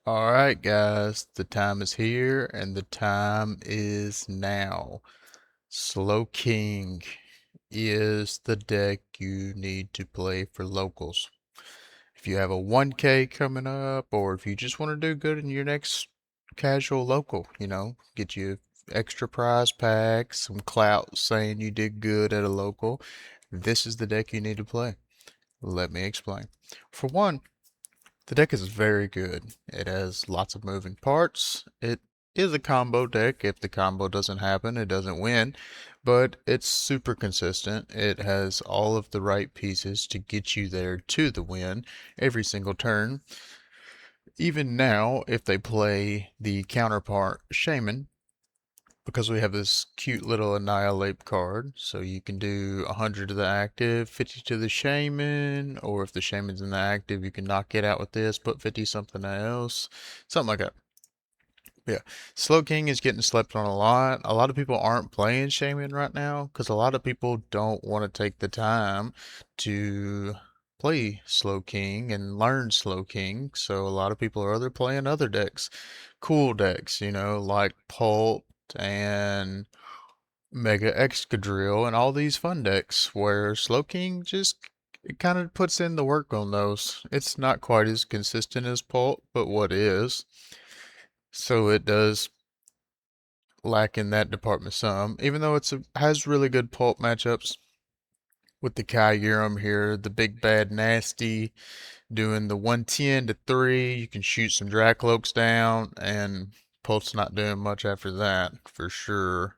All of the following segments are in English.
Alright guys, the time is here and the time is now. Slowking is the deck you need to play for locals. If you have a 1K coming up, or if you just want to do good in your next casual local, get you extra prize packs, some clout saying you did good at a local, this is the deck you need to play. Let me explain. For one, the deck is very good. It has lots of moving parts. It is a combo deck. If the combo doesn't happen, it doesn't win. But it's super consistent. It has all of the right pieces to get you there to the win every single turn. Even now, if they play the counterpart Shaman, because we have this cute little Annihilape card, so you can do 100 to the active, 50 to the Shaman, or if the Shaman's in the active, you can knock it out with this, put 50 something else, something like that. Yeah, Slowking is getting slept on a lot. A lot of people aren't playing Shaman right now, because a lot of people don't want to take the time to play Slowking and learn Slowking, so a lot of people are playing other decks. Cool decks, like Pulp and Mega Excadrill and all these fun decks where Slowking just kind of puts in the work on those. It's not quite as consistent as Pulp, but what is. So it does lack in that department some, even though has really good Pulp matchups with the Kyurem here, the big bad nasty doing the 110 to 3. You can shoot some Dracloaks down, and Pulp's not doing much after that for sure.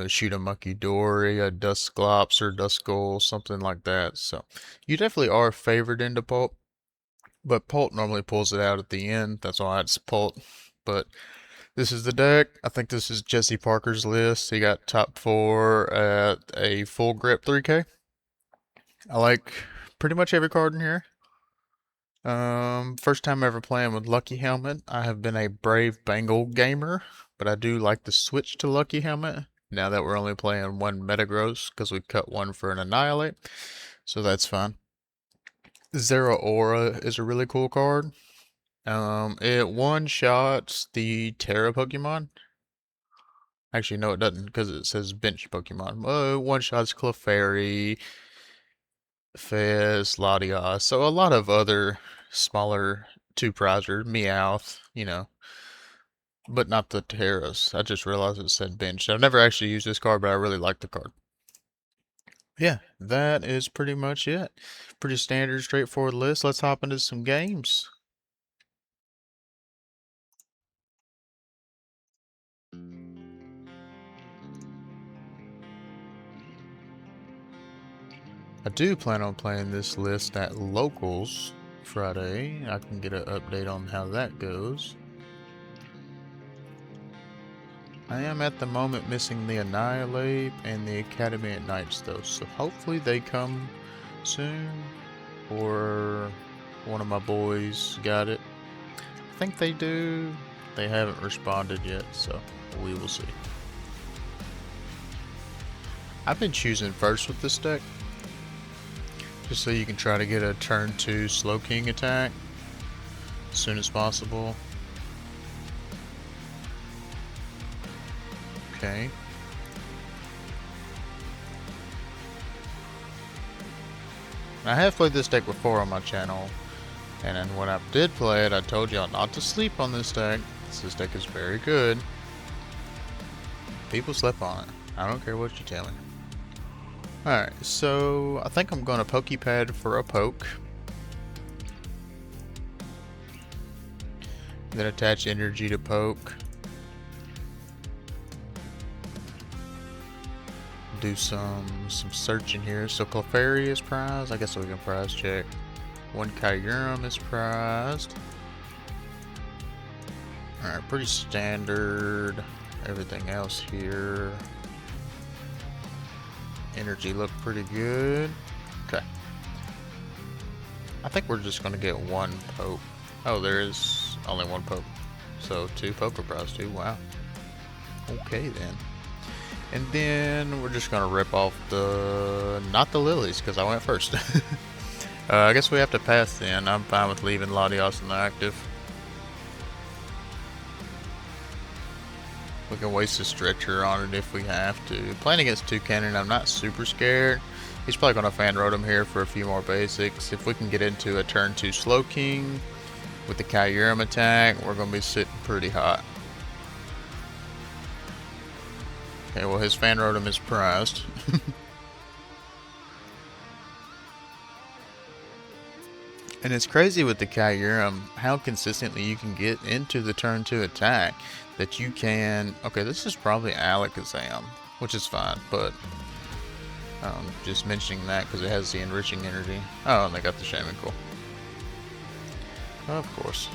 Shoot a Mucky Dory, a Dusclops or Duskull, something like that. So you definitely are favored into Pulp, but Pulp normally pulls it out at the end. That's why it's Pulp. But this is the deck. I think this is Jesse Parker's list. He got top 4 at a full grip 3K. I like pretty much every card in here. First time ever playing with Lucky Helmet. I have been a brave Bengal gamer, but I do like the switch to Lucky Helmet now that we're only playing one Metagross because we cut one for an Annihilape, so that's fine. Zeraora is a really cool card. It one-shots the Terra Pokemon. Actually, no, it doesn't because it says bench Pokemon. One-shots Clefairy, Fez, Latias, so a lot of other smaller two-prizer, Meowth, but not the Terras. I just realized it said bench. I've never actually used this card, but I really like the card. Yeah, that is pretty much it. Pretty standard, straightforward list. Let's hop into some games. I do plan on playing this list at Locals Friday. I can get an update on how that goes. I am at the moment missing the Annihilape and the Academy at Nights though, so hopefully they come soon, or one of my boys got it. I think they do. They haven't responded yet, so we will see. I've been choosing first with this deck, just so you can try to get a turn 2 Slowking attack as soon as possible. Okay. I have played this deck before on my channel, and then when I did play it, I told y'all not to sleep on this deck. This deck is very good. People slept on it. I don't care what you tell me. Alright, so I think I'm going to Poké Pad for a poke. Then attach energy to poke. Do some searching here. So Clefairy is prized. I guess we can prize check. One Kyurem is prized. Alright, pretty standard. Everything else here. Energy looked pretty good. Okay. I think we're just going to get one poke. Oh, there is only one poke. So 2 poker prize too. Wow. Okay then. And then we're just gonna rip off not the Lillies, because I went first. I guess we have to pass then. I'm fine with leaving Latias in the active. We can waste a stretcher on it if we have to. Playing against Toucannon, I'm not super scared. He's probably going to fan road him here for a few more basics. If we can get into a turn 2 Slowking with the Kyurem attack, we're going to be sitting pretty hot. Okay, well his fan rotom is prized. And it's crazy with the Kyurem how consistently you can get into the turn 2 attack that you can. Okay, this is probably Alakazam, which is fine, but just mentioning that because it has the enriching energy. Oh, and they got the Shaman, cool. Of course.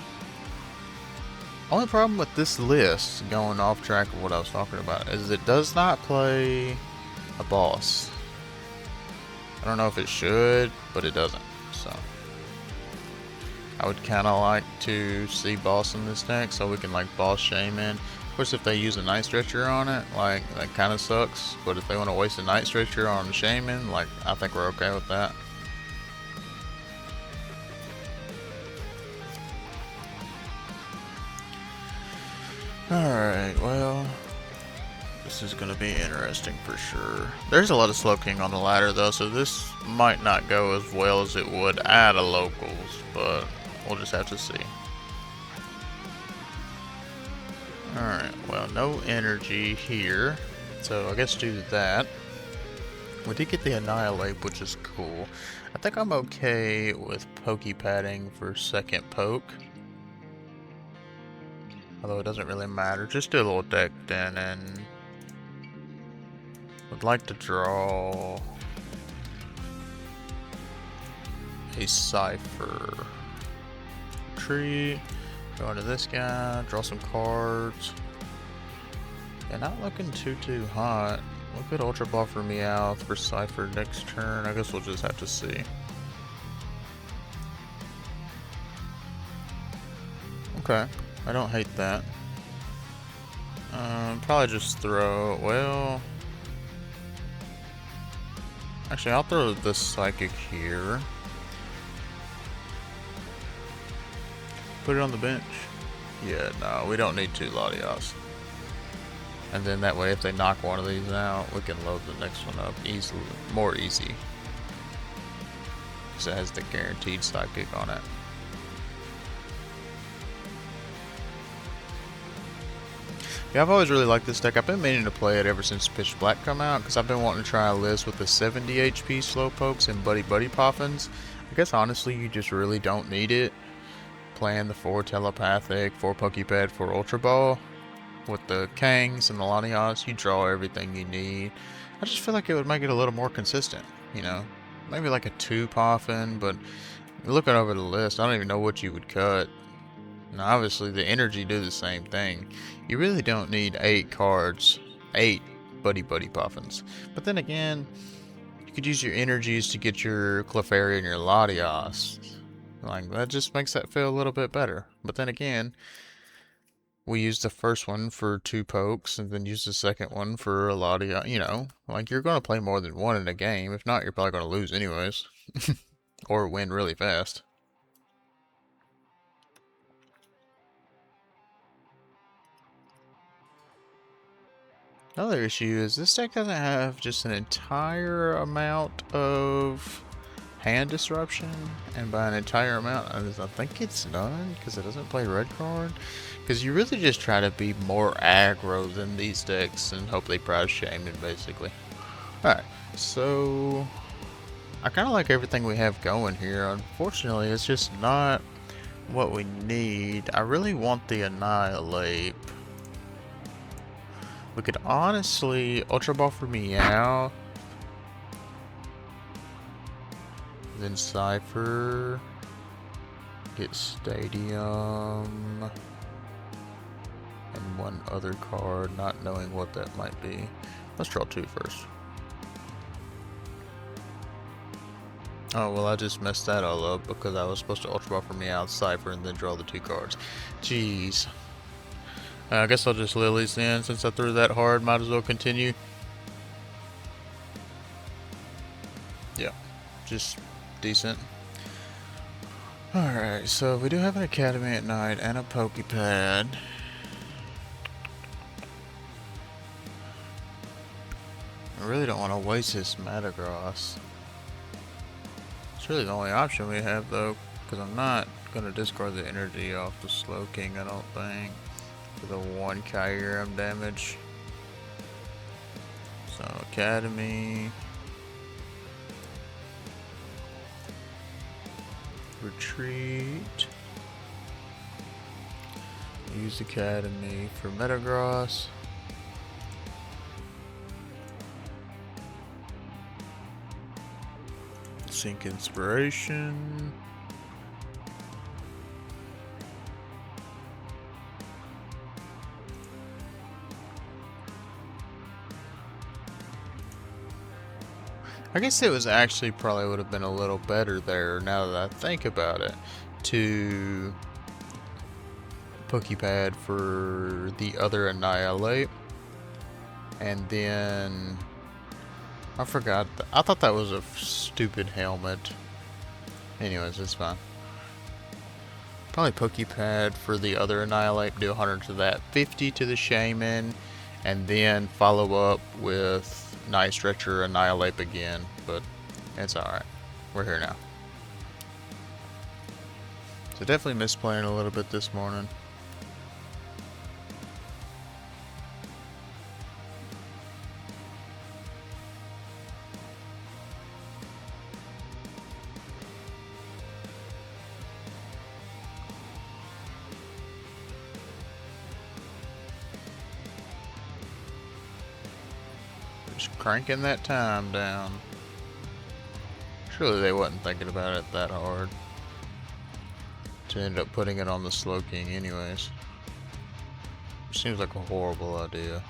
Only problem with this list, going off track of what I was talking about, is it does not play a boss. I don't know if it should, but it doesn't. So I would kind of like to see boss in this deck so we can like boss Shaman. Of course, if they use a Night Stretcher on it, like that kind of sucks. But if they want to waste a Night Stretcher on the Shaman, like I think we're okay with that. Alright, well, this is going to be interesting for sure. There's a lot of Slowking on the ladder though, so this might not go as well as it would at a locals, but we'll just have to see. Alright, well, no energy here, so I guess do that. We did get the Annihilape, which is cool. I think I'm okay with Poké Padding for second poke. Although it doesn't really matter. Just do a little deck then, and would like to draw a Cipher tree. Go into this guy, draw some cards. Yeah, not looking too hot. We'll get Ultra Ball for Meowth for Cipher next turn. I guess we'll just have to see. Okay. I don't hate that. Probably just throw, well, actually I'll throw this Psychic here. Put it on the bench. Yeah, no, we don't need 2 Latias. And then that way if they knock one of these out, we can load the next one up easily, more easy. Because it has the guaranteed Psychic on it. Yeah, I've always really liked this deck. I've been meaning to play it ever since Pitch Black come out, because I've been wanting to try a list with the 70 HP Slowpokes and Buddy Poffins. I guess honestly you just really don't need it. Playing the 4 Telepathic, 4 Poké Pad, 4 Ultra Ball. With the Kangs and the Latias, you draw everything you need. I just feel like it would make it a little more consistent, you know? Maybe like a 2 Poffin, but looking over the list, I don't even know what you would cut. Now obviously the energy do the same thing. You really don't need 8 cards, 8 Buddy Poffins. But then again, you could use your energies to get your Clefairy and your Latias. Like, that just makes that feel a little bit better. But then again, we use the first one for 2 pokes and then use the second one for a Latias. You know, like you're going to play more than one in a game. If not, you're probably going to lose anyways. Or win really fast. Another issue is this deck doesn't have just an entire amount of hand disruption, and by an entire amount, I think it's none, because it doesn't play red card. Because you really just try to be more aggro than these decks and hope they prize Shaman, basically. Alright, so I kind of like everything we have going here. Unfortunately, it's just not what we need. I really want the Annihilape. We could honestly Ultra Ball for Meowth, then Cipher, get Stadium, and one other card, not knowing what that might be. Let's draw 2 first. Oh, well, I just messed that all up because I was supposed to Ultra Ball for Meowth, Cipher, and then draw the 2 cards. Jeez. I guess I'll just Lillie's in since I threw that hard. Might as well continue. Yeah, just decent. Alright, so we do have an Academy at night and a Poké Pad. I really don't want to waste this Metagross. It's really the only option we have though, because I'm not going to discard the energy off the Slowking, I don't think, for the 1 Kyurem damage. So Academy, Retreat, use Academy for Metagross. Sync Inspiration. I guess it was actually probably would have been a little better there, now that I think about it, to Poké Pad for the other Annihilape, and then I forgot. I thought that was a stupid helmet. Anyways, it's fine. Probably Poké Pad for the other Annihilape, do 100 to that, 50 to the Shaman, and then follow up with Night Stretcher Annihilape again, but it's alright. We're here now. So definitely missed playing a little bit this morning. Just cranking that time down. Surely they wasn't thinking about it that hard to end up putting it on the Slowking anyways. Seems like a horrible idea.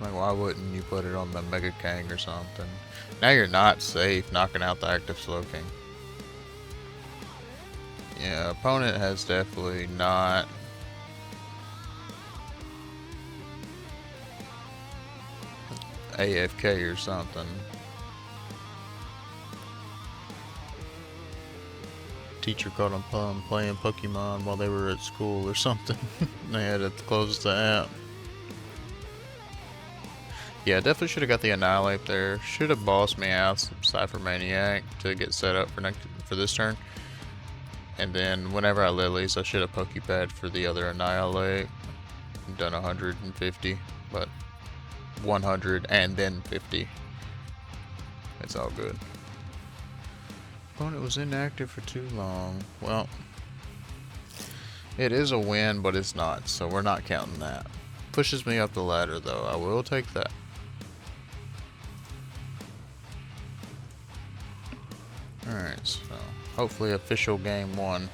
Like, why wouldn't you put it on the Mega Kang or something? Now you're not safe knocking out the active Slowking. Yeah, opponent has definitely not AFK or something. Teacher caught them playing Pokemon while they were at school or something. They had to close the app. Yeah, definitely should have got the Annihilape there. Should have bossed Meowth Ciphermaniac to get set up for this turn. And then whenever I Lillies, I should have Poké Pad for the other Annihilape. Done 150, but 100 and then 50. It's all good. Opponent was inactive for too long. Well, it is a win, but it's not, so we're not counting that. Pushes me up the ladder though, I will take that. Alright, so hopefully official game 1.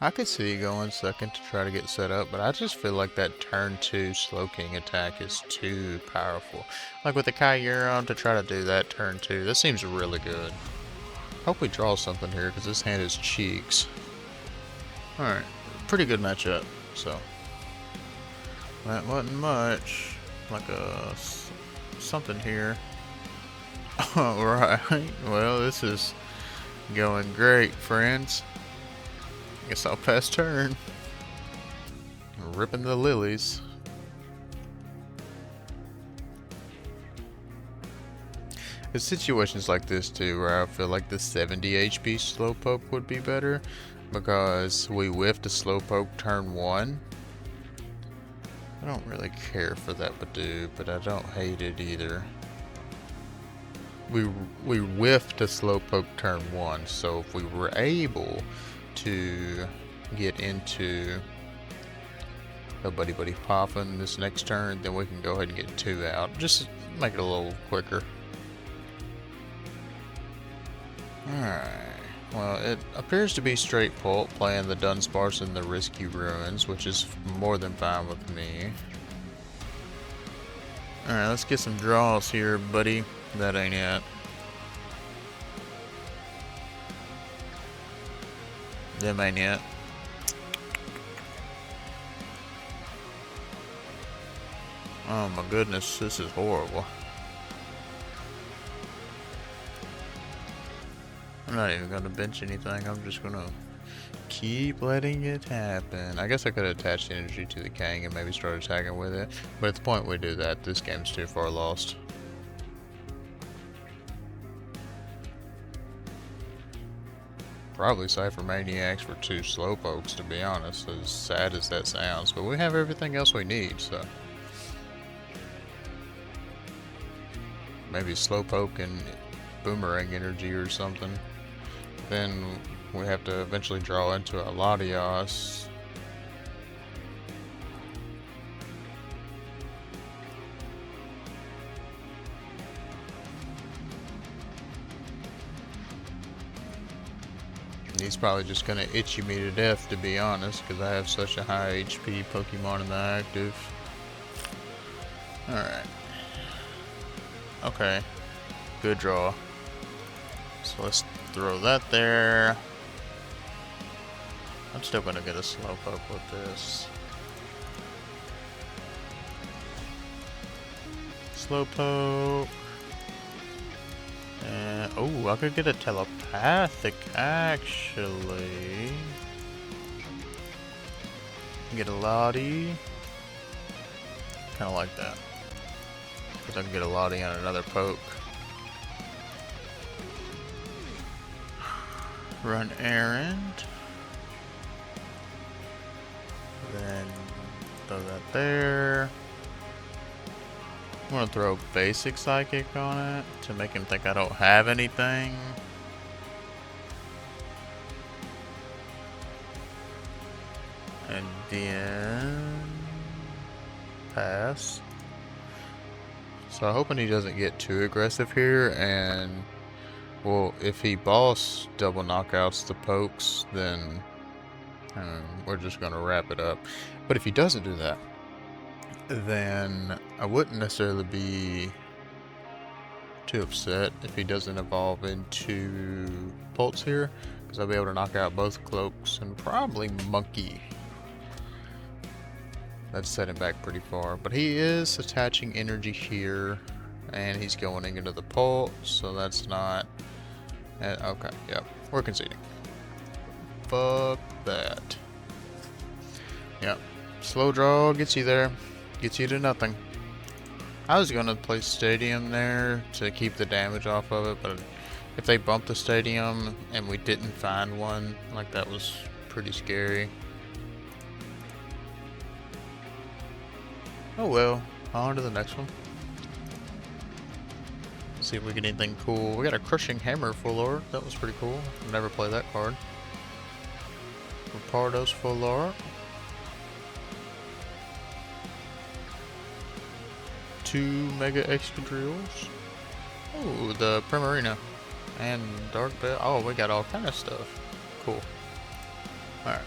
I could see going second to try to get set up, but I just feel like that turn 2 Slowking attack is too powerful. Like with the Kyurem to try to do that turn 2, that seems really good. Hope we draw something here because this hand is cheeks. Alright, pretty good matchup, so. That wasn't much. Like a something here. Alright, well this is going great, friends. Guess I'll pass turn. Ripping the lilies. It's situations like this too where I feel like the 70 HP Slowpoke would be better because we whiffed a Slowpoke turn 1. I don't really care for that Badoo, but I don't hate it either. We whiffed a Slowpoke turn 1, so if we were able to get into a Buddy Poffin this next turn, then we can go ahead and get 2 out. Just make it a little quicker. Alright. Well, it appears to be straight Pulp playing the Dunsparce and the Risky Ruins, which is more than fine with me. Alright, let's get some draws here, buddy. That ain't it. Them ain't it. Oh my goodness, this is horrible. I'm not even gonna bench anything, I'm just gonna keep letting it happen. I guess I could attach energy to the Kang and maybe start attacking with it, but at the point we do that, this game's too far lost. Probably Ciphermaniacs for 2 Slowpokes, to be honest, as sad as that sounds, but we have everything else we need, so. Maybe Slowpoke and Boomerang Energy or something. Then we have to eventually draw into a Latias. He's probably just gonna itchy me to death, to be honest, because I have such a high HP Pokemon in the active. Alright. Okay. Good draw. So let's throw that there. I'm still gonna get a Slowpoke with this. Slowpoke. And oh, I could get a Telepathic actually. Get a Lottie. Kinda like that. Because I can get a Lottie on another poke. Run errand. Then throw that there. I'm gonna throw basic psychic on it to make him think I don't have anything. And then pass. So I'm hoping he doesn't get too aggressive here, and well, if he boss double knockouts the pokes, then we're just gonna wrap it up. But if he doesn't do that, then I wouldn't necessarily be too upset if he doesn't evolve into Pulse here, because I'll be able to knock out both Cloaks and probably Monkey. That's set him back pretty far, but he is attaching energy here, and he's going into the Pulse, so that's not... okay, yep, we're conceding. Fuck that. Yep, slow draw gets you there. Gets you to nothing. I was gonna place Stadium there to keep the damage off of it, but if they bumped the Stadium and we didn't find one, like, that was pretty scary. Oh well, on to the next one. See if we get anything cool. We got a Crushing Hammer full art. That was pretty cool. Never play that card. Rapardos full art. 2 Mega Excadrilles. Oh, the Primarina. And Dark Bell. Oh, we got all kind of stuff. Cool. Alright.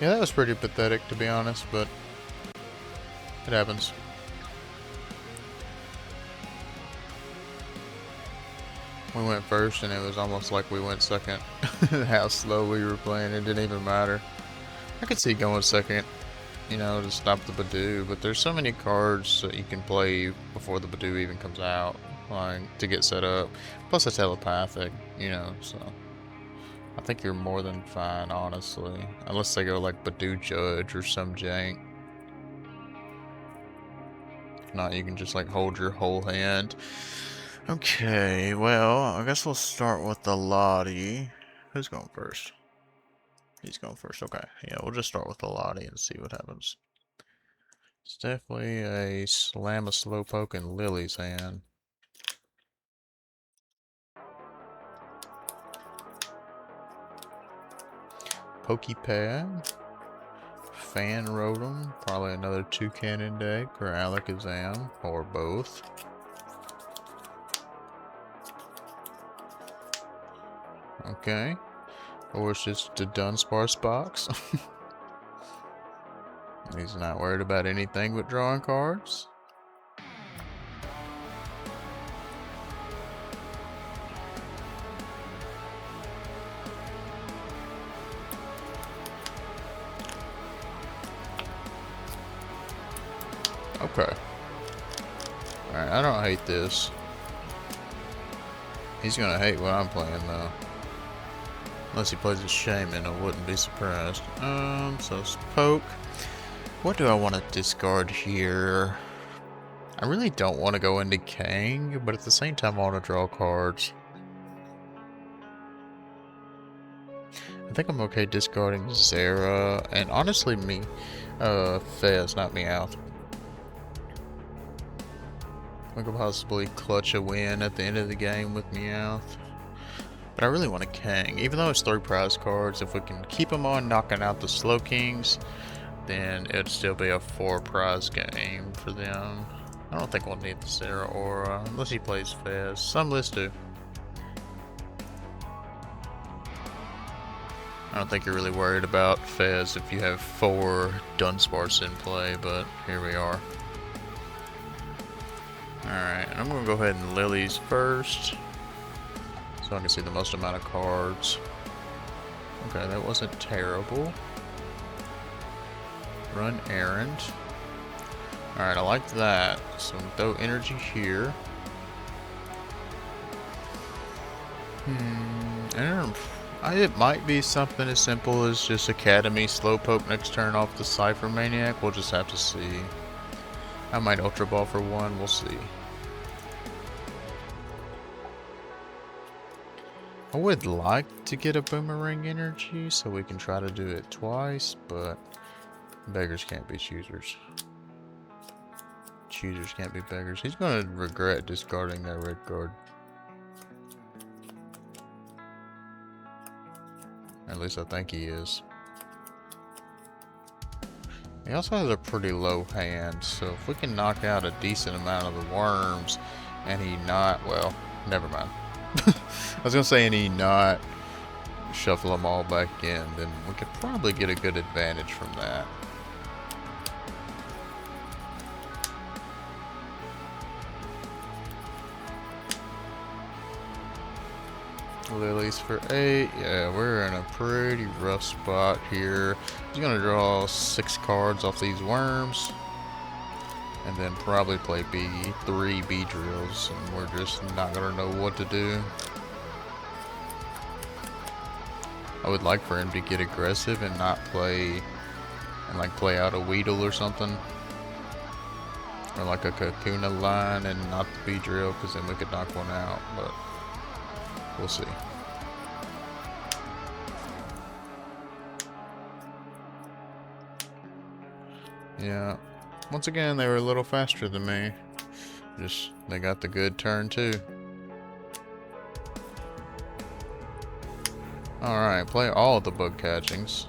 Yeah, that was pretty pathetic, to be honest, but it happens. We went first and it was almost like we went second. How slow we were playing, it didn't even matter. I could see going second, you know, to stop the Badoo, but there's so many cards that you can play before the Badoo even comes out, like, to get set up. Plus a Telepathic, you know, so I think you're more than fine, honestly. Unless they go like Badoo Judge or some jank. If not, you can just like hold your whole hand. Okay, well, I guess we'll start with the Lottie. Who's going first? He's going first, okay. Yeah, we'll just start with the Lottie and see what happens. It's definitely a slam of Slowpoke in Lillie's hand. Poké Pad. Fan Rotom. Probably another Toucannon deck or Alakazam, or both. Okay. Or it's just a Dunsparce box. He's not worried about anything but drawing cards. Okay. Alright, I don't hate this. He's gonna hate what I'm playing though. Unless he plays a Shaman, I wouldn't be surprised. So it's Poke. What do I want to discard here? I really don't want to go into Kang, but at the same time I want to draw cards. I think I'm okay discarding Zera, and honestly Fez, not Meowth. We could possibly clutch a win at the end of the game with Meowth. But I really want a Kang. Even though it's 3 prize cards, if we can keep them on knocking out the Slowkings, then it'd still be a 4 prize game for them. I don't think we'll need the Zeraora, unless he plays Fez. Some lists do. I don't think you're really worried about Fez if you have 4 Dunsparce in play, but here we are. Alright, I'm going to go ahead and Lillie's first, so I can see the most amount of cards. Okay, that wasn't terrible. Run errand. Alright, I like that. So throw energy here. It might be something as simple as just Academy Slowpoke next turn off the Ciphermaniac. We'll just have to see. I might Ultra Ball for 1, we'll see. I would like to get a Boomerang Energy so we can try to do it twice, but beggars can't be choosers. Choosers can't be beggars. He's going to regret discarding that red card. At least I think he is. He also has a pretty low hand, so if we can knock out a decent amount of the worms and he not, well, never mind. I was going to say and he not shuffle them all back in, then we could probably get a good advantage from that. Lilies for 8. Yeah, we're in a pretty rough spot here. He's gonna draw 6 cards off these worms, and then probably play 3 Beedrills, and we're just not gonna know what to do. I would like for him to get aggressive and not play, and like play out a Weedle or something, or like a Kakuna line and not the Beedrill, because then we could knock one out, but we'll see. Yeah, once again, they were a little faster than me. Just, they got the good turn too. Alright, play all of the bug catchings.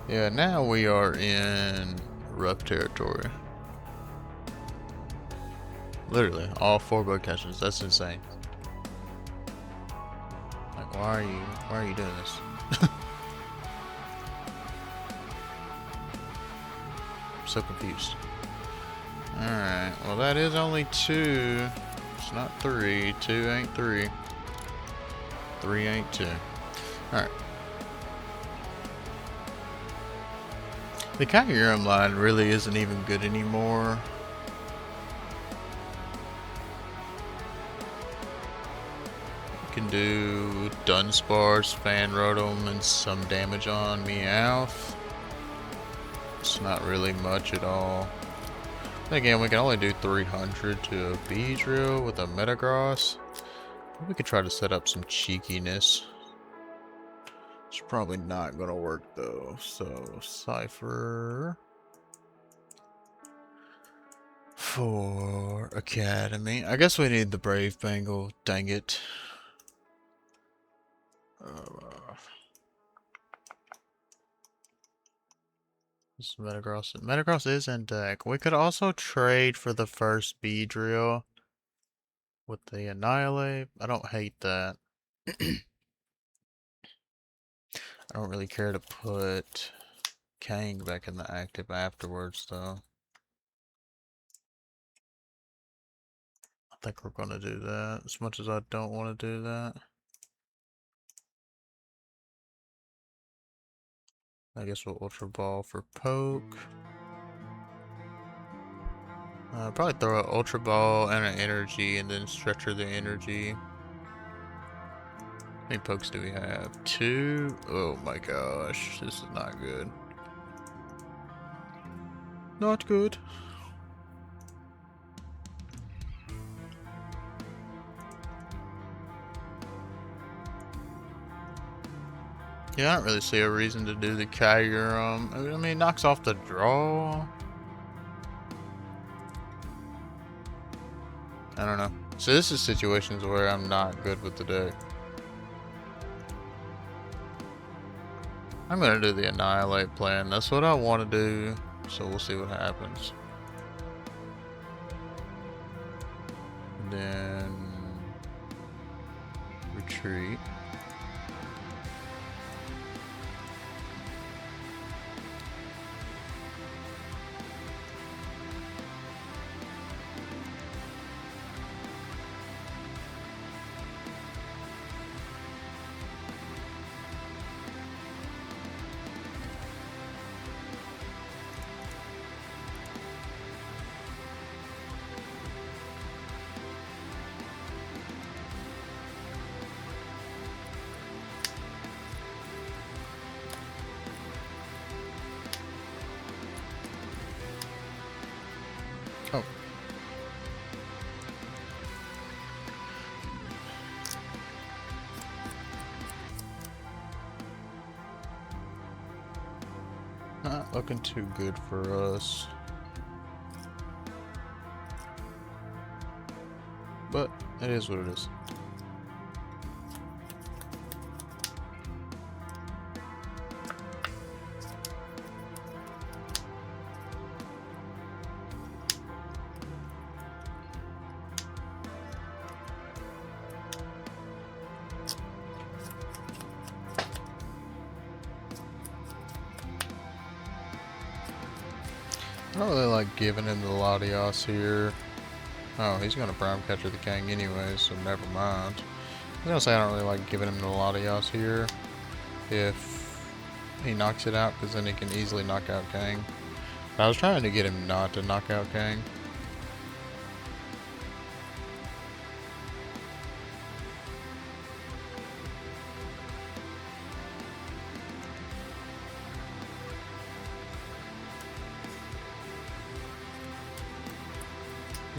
Yeah, now we are in rough territory. Literally, all 4 bug catchings. That's insane. Like, why are you doing this? I'm so confused. Alright, well that is only 2. It's not 3. 2 ain't 3. 3 ain't 2. Alright. The Kyurem line really isn't even good anymore. You can do Dunsparce, Fan Rotom, and some damage on Meowth. It's not really much at all. Then again, we can only do 300 to a Beedrill with a Metagross. We could try to set up some cheekiness. It's probably not gonna work though. So Cypher for Academy. I guess we need the Brave Bengal. Dang it. This is Metagross. Metagross is in deck. We could also trade for the first B drill with the Annihilape. I don't hate that. I don't really care to put Kang back in the active afterwards, though. I think we're gonna do that, as much as I don't want to do that. I guess we'll Ultra Ball for Poke. Probably throw an Ultra Ball and an Energy, and then Stretcher the Energy. How many Pokes do we have? 2? Oh my gosh, this is not good. Not good. Yeah, I don't really see a reason to do the Kyurem. I mean, it knocks off the draw. I don't know. So this is situations where I'm not good with the deck. I'm gonna do the Annihilape plan. That's what I want to do. So we'll see what happens. And then retreat. Oh. Not looking too good for us. But it is what it is. I don't really like giving him the Latias here. Oh, he's gonna prime catcher the Kang anyway, so never mind. I was gonna say I don't really like giving him the Latias here if he knocks it out, because then he can easily knock out Kang. But I was trying to get him not to knock out Kang.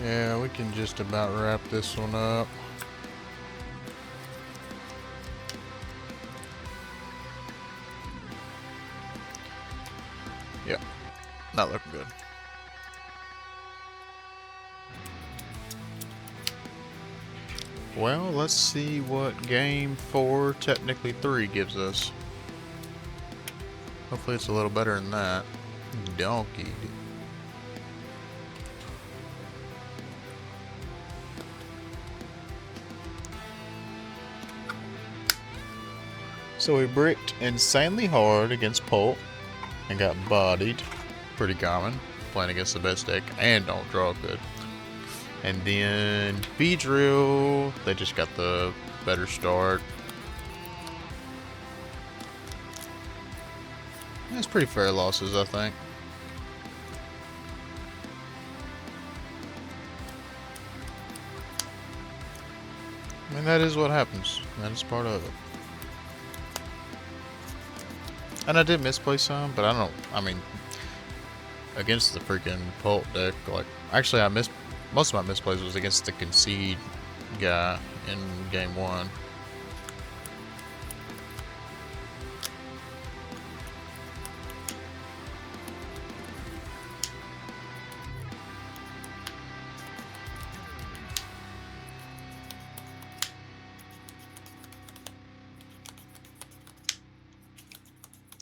Yeah, we can just about wrap this one up. Yep, not looking good. Well, let's see what game 4, technically 3, gives us. Hopefully it's a little better than that. Donkey. So we bricked insanely hard against Pulp and got bodied. Pretty common. Playing against the best deck and don't draw good. And then B-Drill, they just got the better start. That's pretty fair losses, I think. I mean, that is what happens. That is part of it. And I did misplay some, but I mean, against the freaking Pulp deck, like, actually I missed, most of my misplays was against the Concede guy in game 1.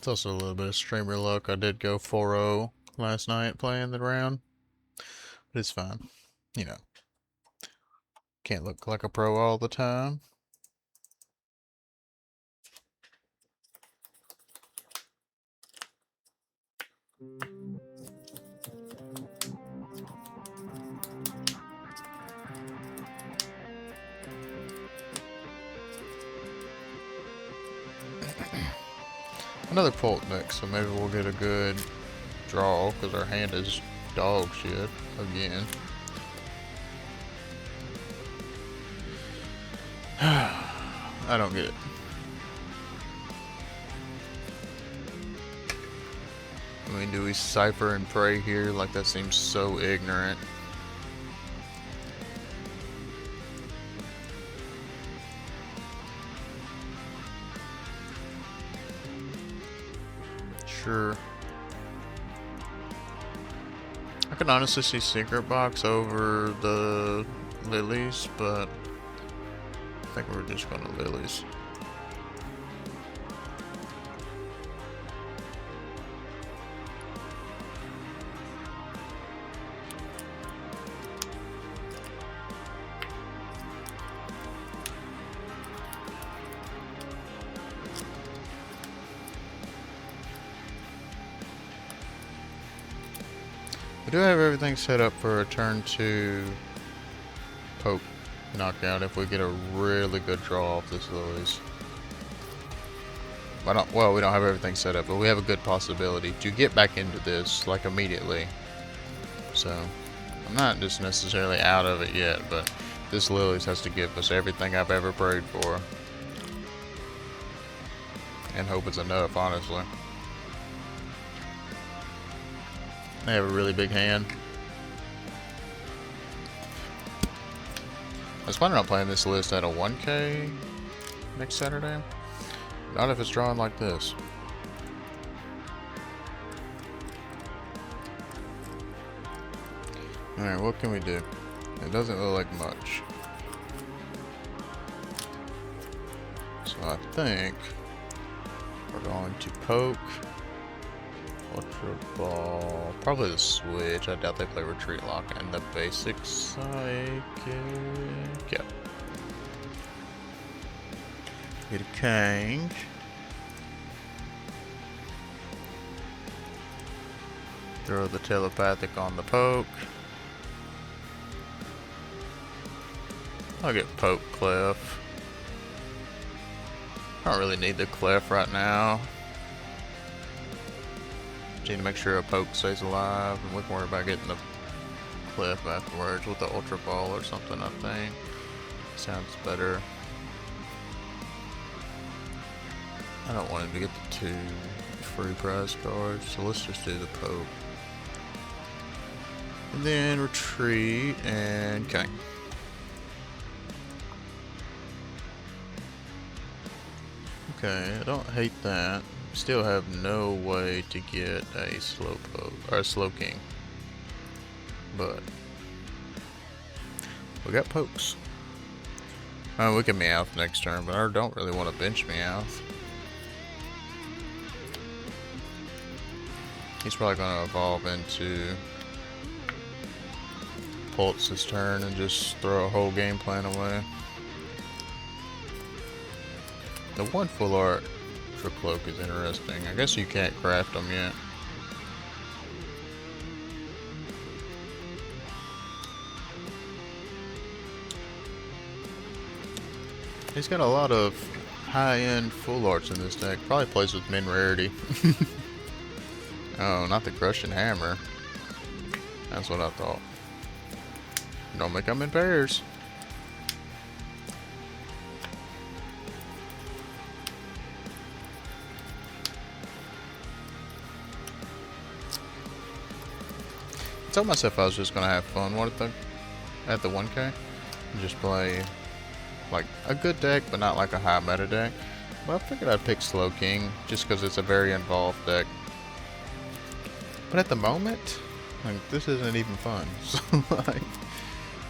It's also a little bit of streamer luck. I did go 4-0 last night playing the round. But it's fine. You know. Can't look like a pro all the time. Another Pult deck, so maybe we'll get a good draw, because our hand is dog shit again. I don't get it. I mean, do we cipher and pray here? Like, that seems so ignorant. Sure. I can honestly see Secret Box over the Lilies, but I think we're just going to Lilies. We do have everything set up for a turn 2 Poke knockout if we get a really good draw off this Lilies. Well, we don't have everything set up, but we have a good possibility to get back into this, like, immediately. So, I'm not just necessarily out of it yet, but this Lilies has to give us everything I've ever prayed for. And hope it's enough, honestly. They have a really big hand. I was planning on playing this list at a 1K next Saturday. Not if it's drawn like this. Alright, what can we do? It doesn't look like much. So I think we're going to poke. Ultra Ball, probably the Switch. I doubt they play Retreat Lock, and the Basic Psychic. Yep. Get a Kang. Throw the Telepathic on the Poke. I'll get Poke Clef. I don't really need the Clef right now. Need to make sure a Poke stays alive, and we can worry about getting the Clef afterwards with the Ultra Ball or something, I think. Sounds better. I don't want him to get the 2 free prize cards, so let's just do the Poke. And then retreat and Kang. Okay, I don't hate that. Still have no way to get a Slowpoke or a Slowking, but we got Pokes. We can Meowth next turn, but I don't really want to bench Meowth. He's probably going to evolve into Pulse this turn and just throw a whole game plan away. The one full art for Cloak is interesting. I guess you can't craft them yet. He's got a lot of high-end full arts in this deck. Probably plays with min rarity. Oh, not the Crushing Hammer. That's what I thought. Normally come in pairs. I told myself I was just gonna have fun at the 1K and just play like a good deck, but not like a high meta deck. But I figured I'd pick Slowking just because it's a very involved deck. But at the moment, like, this isn't even fun. So like,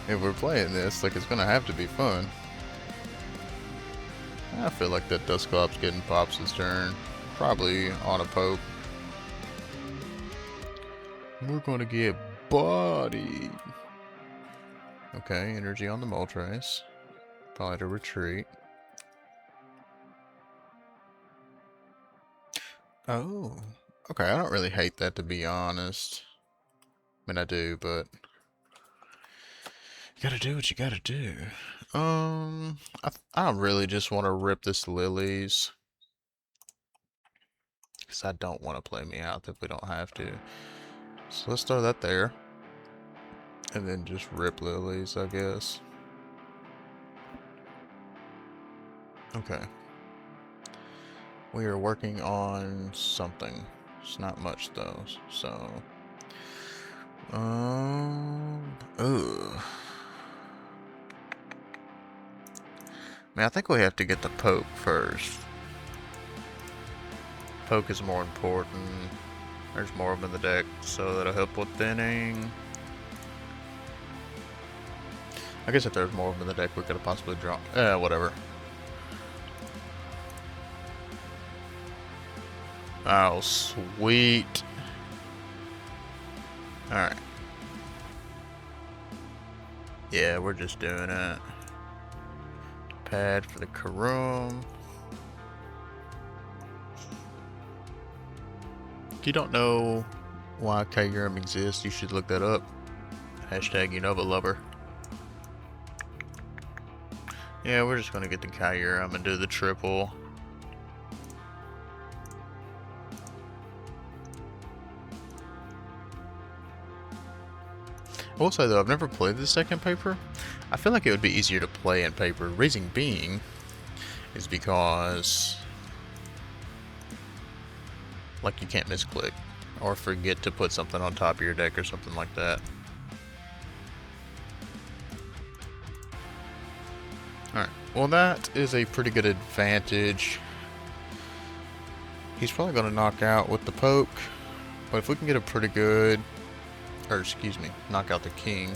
if we're playing this, like, it's gonna have to be fun. I feel like that Dusclops getting pops this turn. probably on a poke. We're gonna get bodied. Okay, energy on the Moltres. Probably to retreat. Oh, okay. I don't really hate that, to be honest. I mean, I do, but you gotta do what you gotta do. I really just want to rip this Lillies. Because I don't want to play Meowth if we don't have to. So let's throw that there. And then just rip Lillies, I guess. Okay. We are working on something. It's not much though, so... Ooh. I think we have to get the poke first. Poke is more important. There's more of them in the deck, so that'll help with thinning. I guess if there's more of them in the deck, we could have possibly drawn. Whatever. Oh, sweet. Alright. Yeah, we're just doing it. Pad for the Kyurem. If you don't know why Kyurem exists, you should look that up. Hashtag Unova lover. Yeah, we're just gonna get the Kyurem and do the triple. I will say though, I've never played the second paper. I feel like it would be easier to play in paper. Reason being is because like you can't misclick or forget to put something on top of your deck or something like that. Alright, well that is a pretty good advantage. He's probably going to knock out with the poke, but if we can get a pretty good, or excuse me, knock out the king.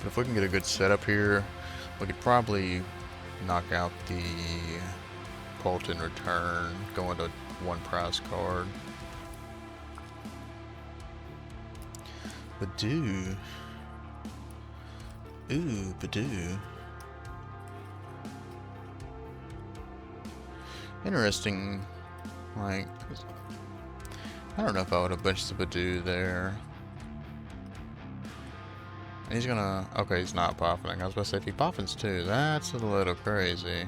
But if we can get a good setup here, we could probably knock out the Bolt in return, go into one prize card. Badoo. Ooh, Badoo. Interesting, like, I don't know if I would have benched the Badoo there. He's gonna, okay, he's not popping. I was about to say, if he poppins too, that's a little crazy.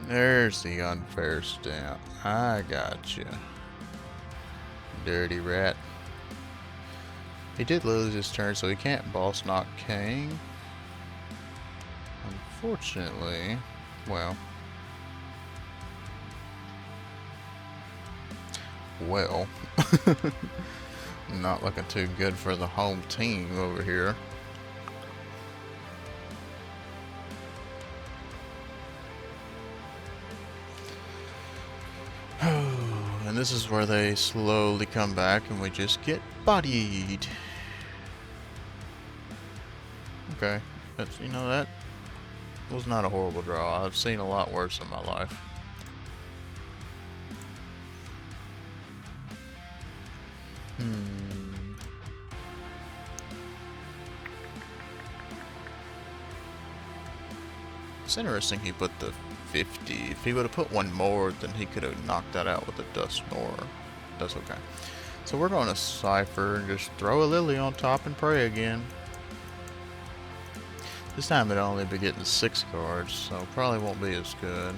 There's the unfair stamp. I got you. Dirty rat. He did lose his turn, so he can't boss knock King. Unfortunately, well. Not looking too good for the home team over here. And this is where they slowly come back and we just get bodied. Okay, that's, you know, that was not a horrible draw. I've seen a lot worse in my life. It's interesting he put the 50. If he would have put one more, then he could have knocked that out with a Dust Snore. That's okay. So we're going to Cipher and just throw a Lillie on top and pray again. This time it'll only be getting 6 cards, so probably won't be as good.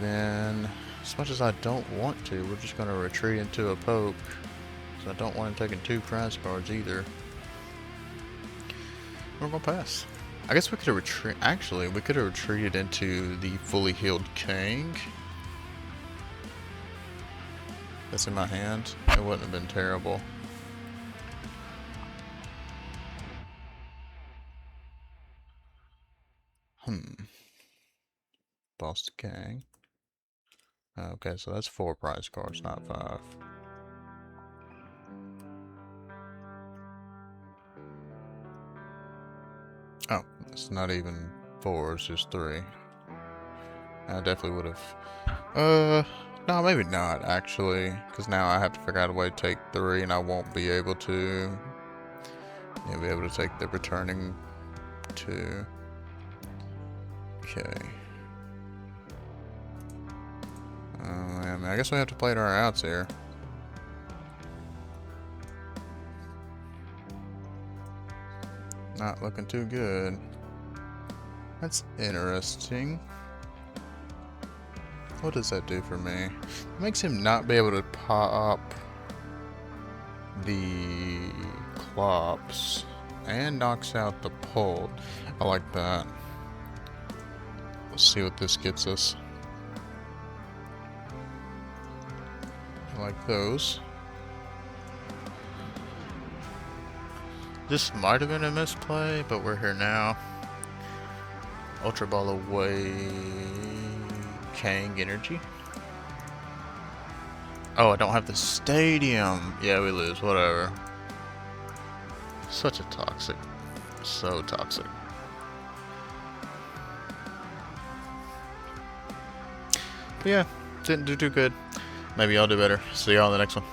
Then, as much as I don't want to, we're just going to retreat into a poke. So I don't want him taking 2 prize cards either. We're going to pass. I guess we could have actually, we could have retreated into the fully healed King. That's in my hand. It wouldn't have been terrible. Boss the King. Okay, so that's 4 prize cards, not 5. Oh, it's not even 4, it's just 3. I definitely would have. No, maybe not, actually. Because now I have to figure out a way to take 3, and I won't be able to. You'll be able to take the returning 2. Okay. I mean, I guess we have to play to our outs here. Not looking too good. That's interesting. What does that do for me? It makes him not be able to pop the Clops and knocks out the Pult. I like that. Let's see what this gets us. I like those. This might have been a misplay, but we're here now. Ultra Ball away. Kang Energy. Oh, I don't have the stadium. Yeah, we lose. Whatever. Such a toxic. So toxic. But yeah, didn't do too good. Maybe I'll do better. See y'all in the next one.